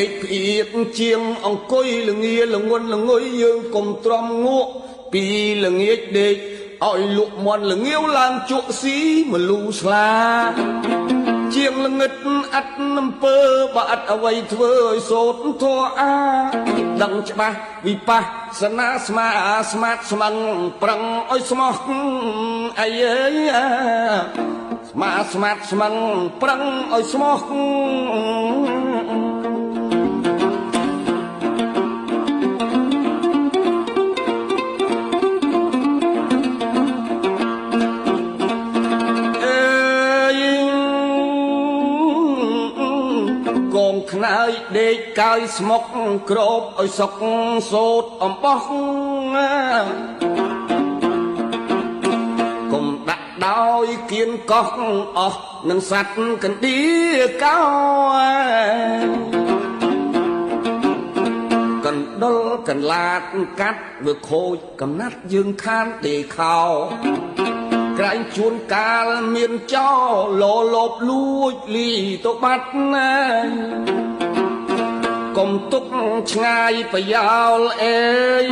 កពីកជាងអង្គុយល្ងាល្ងន់ល្ងុយយើងកុំទ្រាំងក់ពីល្ងាចដេកឲ្យលក់មន់ល្ងាវឡើងជក់ស៊ីមលូស្លាជាងល្ងិតអត់អំពើបើអត់អ្វីធ្វើឲ្យសូត្រធរអាដឹងច្បាស់វិបស្សនាស្មាស្មាតស្មឹងប្រឹងឲ្យស្មោះអីអើយស្មាស្មាតស្មឹងប្រឹងឲ្យស្មោះខ្នើយដេកកាយស្មុកក្របឲ្យសុកសូតអំបោះកុំដាក់ដោយគៀនកោះអស់នឹងសัตว์កណ្ដៀកោកណ្ដុលកន្លាតកាត់វាខូចកំណាត់យើងខានដេខោក្រែងជួនកាលមានចោលលបលួចលីទៅបាត់ណាកុំទុកឆ្ងាយប្រយោលអេយ